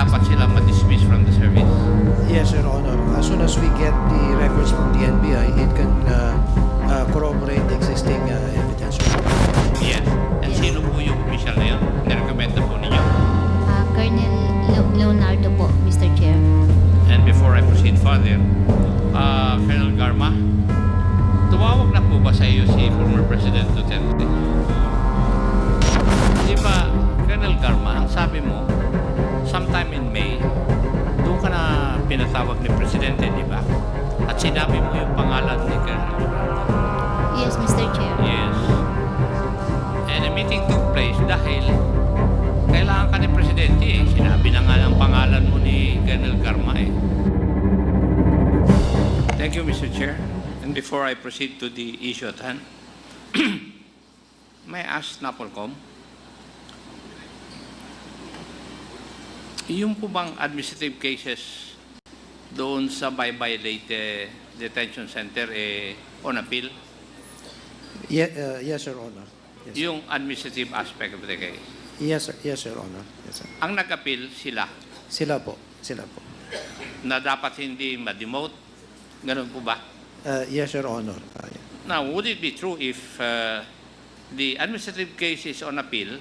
dapat sila ma-dismiss from the service. Yes, Your Honor. As soon as we get the records from the NBI, it can corroborate the existing evidence. Yes. And sino po yung official na yun? Nirecommenda po ninyo. Colonel Leonardo po, Mr. Chair. And before I proceed further, Colonel Garma, tumawag na po ba sa iyo si former President Duterte? Di ba, Colonel Garma, ang sabi mo, sometime in May, doon ka na pinatawag ni Presidente, di ba? At sinabi mo yung pangalan ni Colonel Leonardo. Yes, Mr. Chair. Yes. And the meeting took place dahil kailangan ka ni Presidente eh. Sinabi na nga ng pangalan mo ni Colonel Garma eh. Thank you, Mr. Chair. And before I proceed to the issue at hand, may I ask NAPOLCOM, yung po bang administrative cases doon sa Baybay Leyte Detention Center on appeal? Yes, Your Honor. Yes, Yung administrative aspect of the case. yes, sir. Yes, Your Honor. Yes, sir. Ang nag-appeal sila Sila po. Sila po. na dapat hindi ma-demote. Ganun po ba? Yes, Your Honor. Yeah. Now, would it be true if the administrative case is on appeal,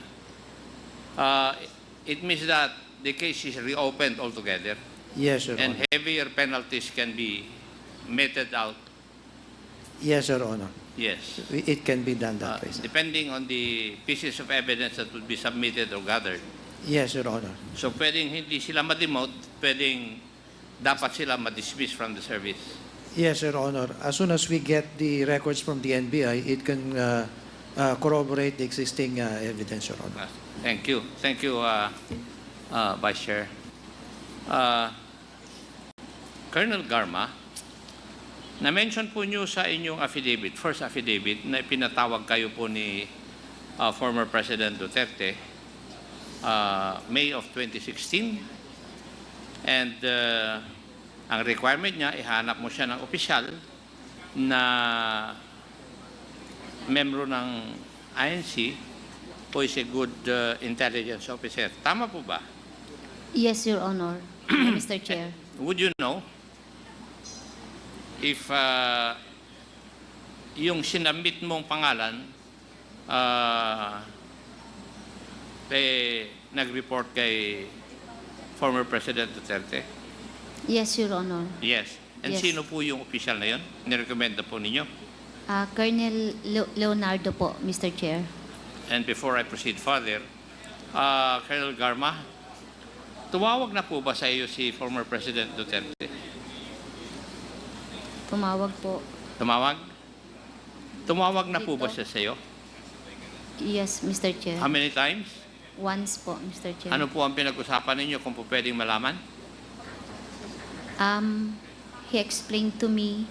it means that the case is reopened altogether Yes, Your and Honor. heavier penalties can be meted out? Yes, Your Honor. Yes. It can be done that way, sir. Depending on the pieces of evidence that would be submitted or gathered. Yes, Your Honor. So, pwedeng hindi sila ma-demote, pwedeng dapat sila ma-dismiss from the service. Yes, Your Honor. As soon as we get the records from the NBI, it can corroborate the existing evidence, Your Honor. Thank you. Thank you, Vice Chair. Colonel Garma, na-mention po niyo sa inyong affidavit, first affidavit, na pinatawag kayo po ni former President Duterte, May of 2016. And ang requirement niya, ihanap mo siya ng opisyal na membro ng INC who is a good intelligence officer. Tama po ba? Yes, Your Honor, Mr. Chair. Would you know if yung sinabit mong pangalan nag-report kay former President Duterte? Yes, Your Honor. Yes. And Yes. sino po yung official na yun? Nirecommenda po ninyo? Colonel Leonardo po, Mr. Chair. And before I proceed further, Colonel Garma, tumawag na po ba sa iyo si former President Duterte? Tumawag po. Tumawag? Tumawag na po ba Dito. siya sa iyo? Yes, Mr. Chair. How many times? Once po, Mr. Chair. Ano po ang pinag-usapan ninyo kung po pwedeng malaman? He explained to me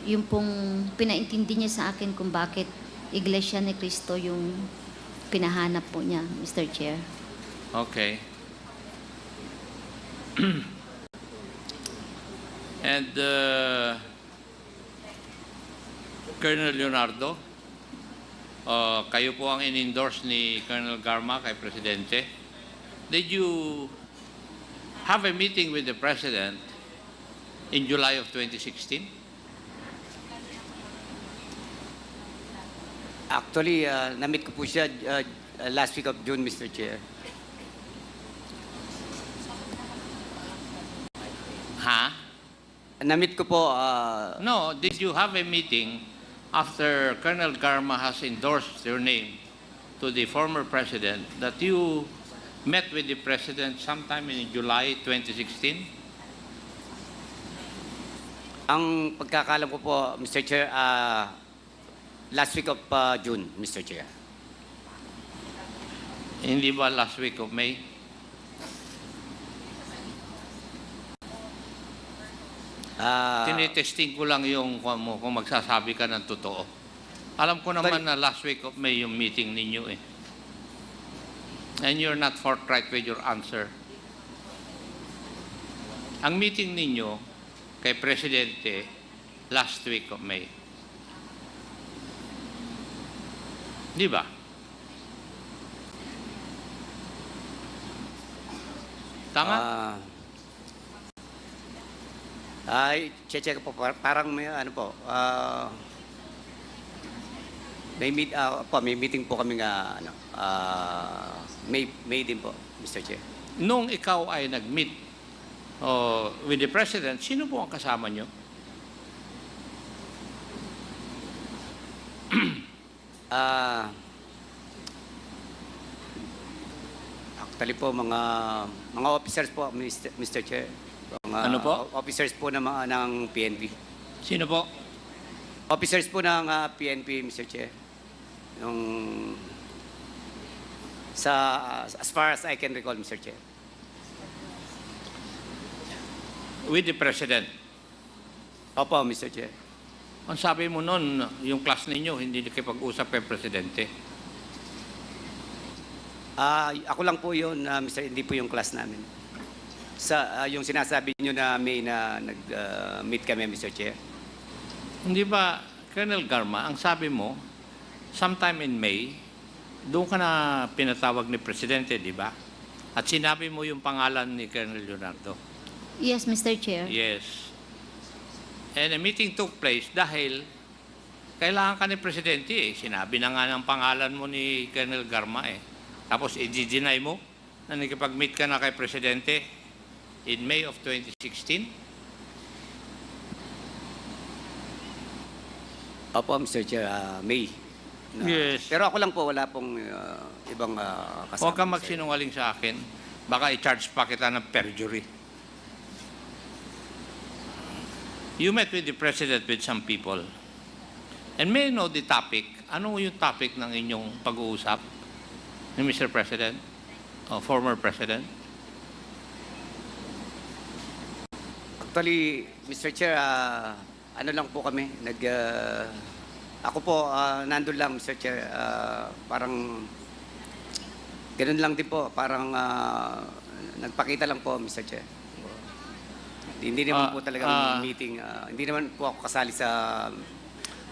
yung pong pinaintindi niya sa akin kung bakit Iglesia ni Cristo yung pinahanap po niya, Mr. Chair. Okay. And Colonel Leonardo, kayo po ang in-endorse ni Colonel Garma kay Presidente. Did you have a meeting with the President in July of 2016? Actually, na-meet ko po siya last week of June, Mr. Chair. Ha? Na-meet ko po, No, did you have a meeting after Colonel Garma has endorsed your name to the former president that you met with the president sometime in July 2016? ang pagkakalam ko po, Mr. Chair, last week of June, Mr. Chair. Hindi ba last week of May? Tinitesting ko lang yung kung magsasabi ka ng totoo. Alam ko naman na last week of May yung meeting ninyo eh. And you're not forthright with your answer. Ang meeting ninyo kay Presidente last week of May. Di ba? Tama? Ay, check po. Parang may ano po. May meeting po kami nga May din po, Mr. Chair. Nung ikaw ay nag-meet with the President, sino po ang kasama nyo? Actually po, mga officers po, Mr. Chair. Mga Ano po? Officers po ng PNP. Sino po? Officers po ng PNP, Mr. Chair. Yung as far as I can recall, Mr. Chair. With the President. Opo, Mr. Chair. Ang sabi mo noon, yung class ninyo, hindi nakipag-usap kay Presidente. Ako lang po yun, Mr. Hindi po yung class namin. Yung sinasabi nyo na may na nag-meet kami, Mr. Chair. Hindi ba, Colonel Garma, ang sabi mo, sometime in May, doon ka na pinatawag ni Presidente, di ba? At sinabi mo yung pangalan ni Colonel Leonardo. Yes, Mr. Chair. Yes. And a meeting took place dahil kailangan ka ni Presidente eh. Sinabi na nga ng pangalan mo ni Colonel Garma eh. Tapos i-deny mo na nakipag-meet ka na kay Presidente in May of 2016. Opo, Mr. Chair, May. Yes. Pero ako lang po, wala pong ibang kasama. Huwag kang Mr. magsinungaling sa akin. Baka i-charge pa kita ng perjury. You met with the President with some people. And may I know the topic? Ano yung topic ng inyong pag-uusap ni Mr. President? Former President? Actually, Mr. Chair, ano lang po kami, ako po, nandun lang, Mr. Chair, parang, ganun lang din po, parang, nagpakita lang po, Mr. Chair. Hindi naman po talagang meeting, hindi naman po ako kasali sa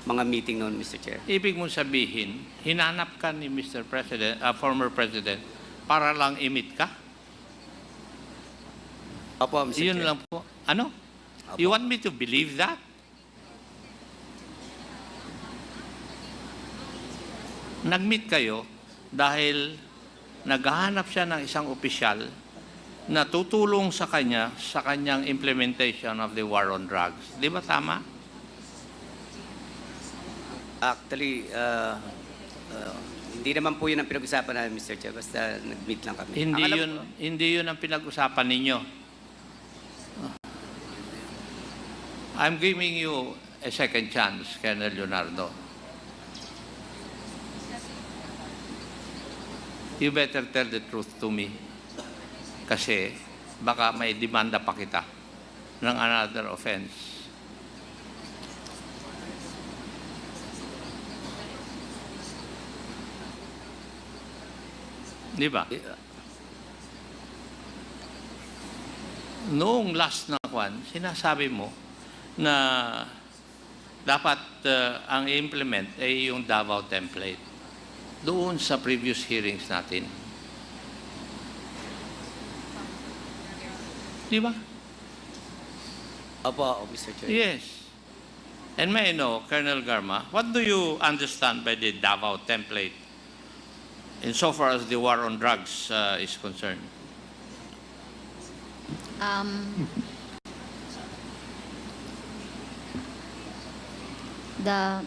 mga meeting noon, Mr. Chair. Ibig mong sabihin, hinanap ka ni Mr. President, former President, para lang i-meet ka? Opo, Mr. Yun Chair. lang po. Ano? Opo. You want me to believe that? Nag-meet kayo dahil naghahanap siya ng isang opisyal na tutulong sa kanya sa kanyang implementation of the war on drugs. Di ba tama? Actually, hindi naman po yun ang pinag-usapan namin, Mr. Chair. Basta nag-meet lang kami. Hindi yun ang pinag-usapan ninyo. I'm giving you a second chance, Colonel Leonardo. You better tell the truth to me. Kasi baka may demanda pa kita ng another offense. Di ba? Noong last na kwan, sinasabi mo na dapat ang implement ay yung Davao template doon sa previous hearings natin. Di ba? Opo, Mr. Chair. Yes. And may I know, Colonel Garma, what do you understand by the Davao template insofar as the war on drugs is concerned? The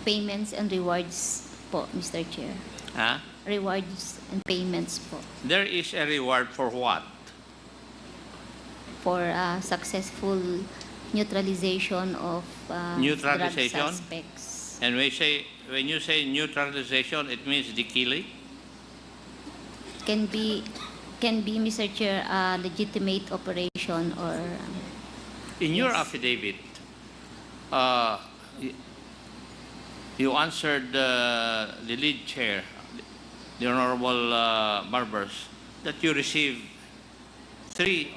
payments and rewards po, Mr. Chair. Huh? Rewards and payments po There is a reward for what? for successful neutralization of Neutralization? drug suspects. And when you say neutralization, it means the killing? Can be, Mr. Chair, a legitimate operation or In your Yes. affidavit, you answered the lead chair, the Honorable Barbers, that you received three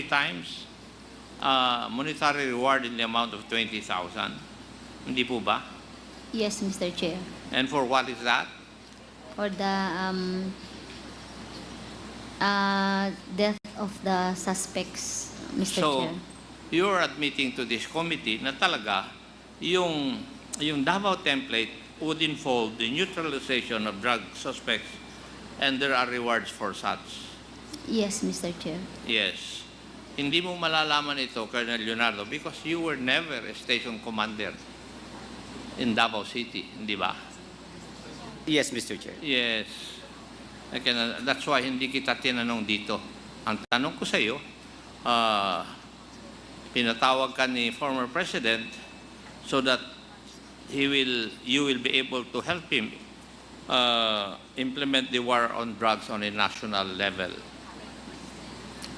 times monetary reward in the amount of 20,000. Hindi po ba? yes, Mr. Chair. And for what is that? Or the Death of the suspects, Mr. So, Chair. you're admitting to this committee na talaga yung Davao template would involve the neutralization of drug suspects and there are rewards for such. Yes, Mr. Chair. Yes. Hindi mo malalaman ito, Colonel Leonardo, because you were never a station commander in Davao City, hindi ba? Yes, Mr. Chair. Yes. That's why hindi kita tinanong dito. Ang tanong ko sa iyo, pinatawag ka ni former President so that you will be able to help him implement the war on drugs on a national level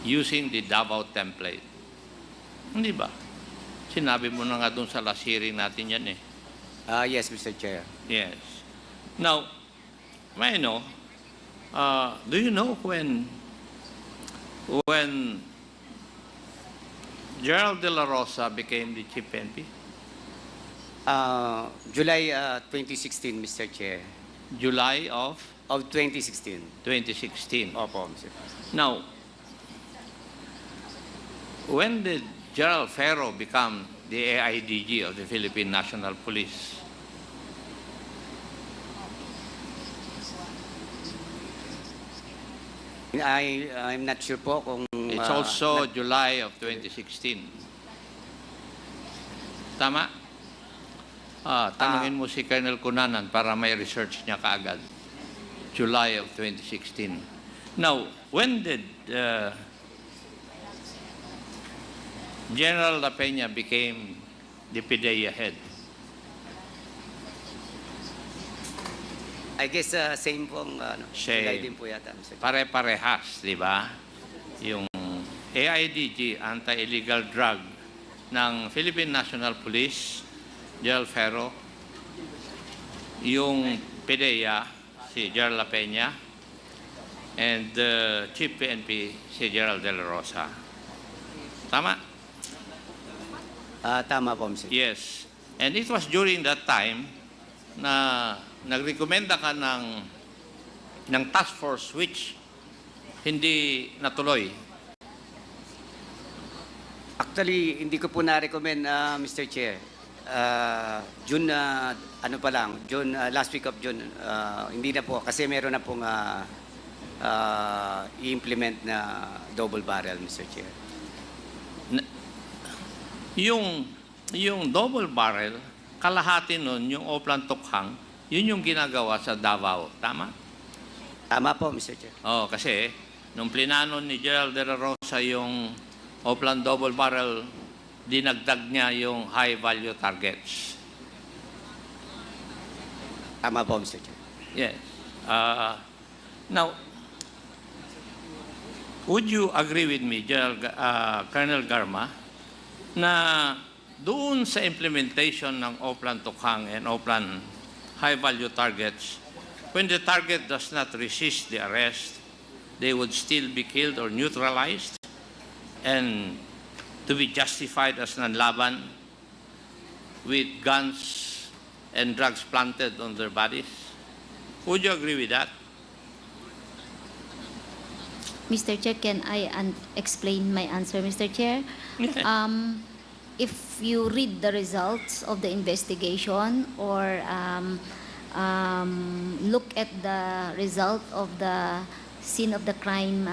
using the Davao template. Hindi ba? Sinabi mo na nga dun sa last hearing natin yan eh. Yes, Mr. Chair. Yes. Now, may I know, do you know when Gerald De La Rosa became the chief PNP? July 2016, Mr. Chair. July of Of 2016. 2016. Opo, Mr. Now, when did Gerald Ferro become the AIDG of the Philippine National Police? I'm not sure po kung... It's also July of 2016. Tama? Tanungin mo si Colonel Cunanan para may research niya kaagad. July of 2016. Now, when did General La Peña became the PIDEA head? I guess same pong Same. July din po yata, Mr. Chair. Pare-parehas, di ba? Yung AIDG, Anti-Illegal Drug, ng Philippine National Police, Gerald Ferro, yung PIDEA, si Gerald La Peña, and Chief PNP, si Gerald De La Rosa. Tama? Tama po, Mr. Chair. Yes. And it was during that time na nagrekomenda ka ng task force which hindi natuloy. Actually, hindi ko po na-recommend, Mr. Chair. June, ano pa lang, June, last week of June, hindi na po, kasi meron na pong i-implement na double barrel, Mr. Chair. Yung double barrel, kalahati nun, yung Oplan Tukhang, yun yung ginagawa sa Davao. Tama? Tama po, Mr. Chair. Oo, kasi nung plinano ni Gerald De La Rosa yung Oplan double barrel, dinagdag niya yung high value targets. Tama po, Mr. Chair. Yes. Now, would you agree with me, Colonel Garma, na doon sa implementation ng Oplan Tukhang and Oplan high-value targets, when the target does not resist the arrest, they would still be killed or neutralized and to be justified as nanlaban with guns and drugs planted on their bodies? Would you agree with that? Mr. Chair, can I explain my answer, Mr. Chair? If you read the results of the investigation or look at the result of the scene of the crime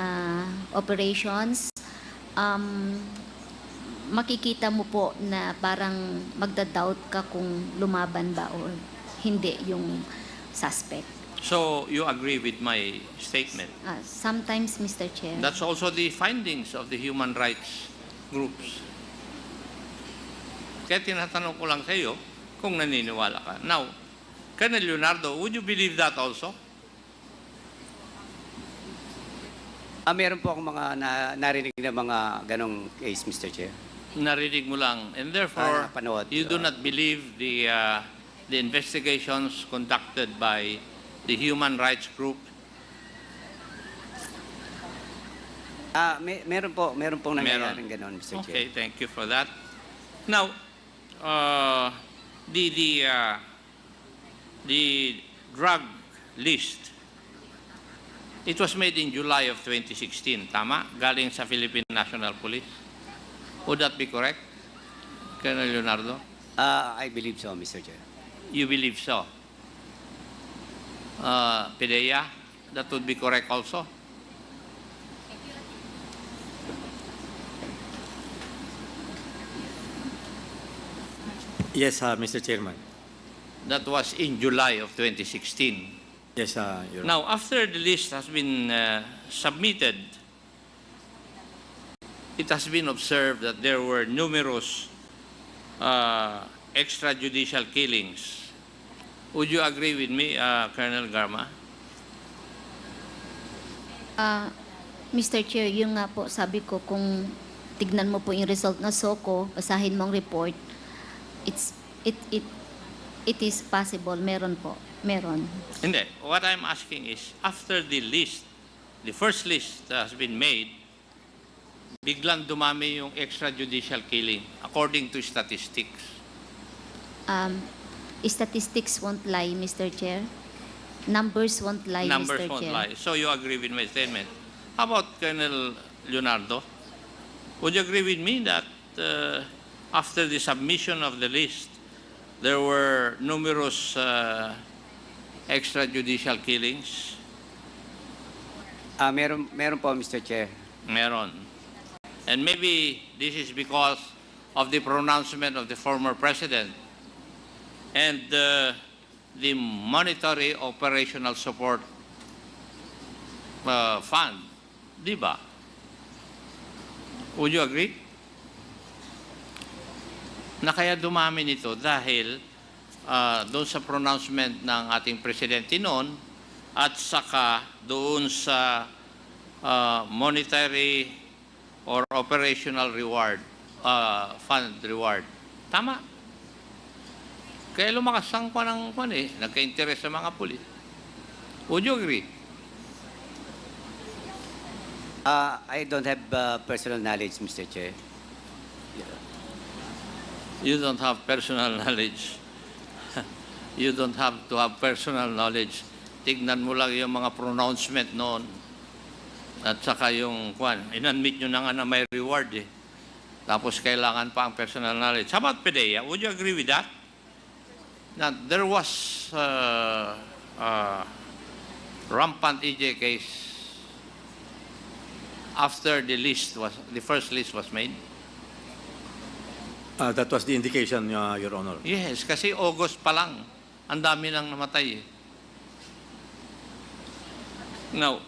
operations, makikita mo po na parang magda-doubt ka kung lumaban ba o hindi yung suspect. So you agree with my statement? Sometimes, Mr. Chair. That's also the findings of the human rights groups. Kaya tinatanong ko lang sa iyo kung naniniwala ka. Now, Colonel Leonardo, would you believe that also? Meron po akong mga narinig na mga ganong case, Mr. Chair. Narinig mo lang. And therefore, Napanood. you do not believe the investigations conducted by the human rights group? Meron pong nangyayaring ganon, Mr. Chair. Okay, thank you for that. Now, the drug list It was made in July of 2016, tama? Galing sa Philippine National Police. Would that be correct, Colonel Leonardo? I believe so, Mr. Chair. You believe so? Pidea, that would be correct also? Yes, Mr. Chairman. That was in July of 2016. Yes, Your Honor. Now, after the list has been submitted, it has been observed that there were numerous extrajudicial killings. Would you agree with me, Colonel Garma? Mr. Chair, yung nga po sabi ko, kung tignan mo po yung result na SOCO, basahin mong report, it is possible, meron po, meron. Hindi. What I'm asking is, after the list, the first list has been made, biglang dumami yung extrajudicial killing according to statistics. Statistics won't lie, Mr. Chair. Numbers won't lie, Numbers Mr. won't Chair. lie. So you agree with my statement. How about Colonel Leonardo? Would you agree with me that after the submission of the list, there were numerous extrajudicial killings? Meron po, Mr. Chair. Meron. And maybe this is because of the pronouncement of the former president and the Monetary Operational Support Fund. Di ba? Would you agree? Na kaya dumami nito dahil doon sa pronouncement ng ating presidente noon at saka doon sa monetary or operational reward, fund reward. Tama. Kaya lumakas ang nagka-interest sa mga pulis. Would you agree? I don't have personal knowledge, Mr. Chair. You don't have personal knowledge. You don't have to have personal knowledge. Tignan mo lang yung mga pronouncement noon. At saka yung in-admit nyo na nga na may reward eh. Tapos kailangan pa ang personal knowledge. How about PDEA? Would you agree with that? Now, there was rampant EJ case after the first list was made. That was the indication, Your Honor. Yes, kasi August pa lang. Ang dami nang namatay eh. Now,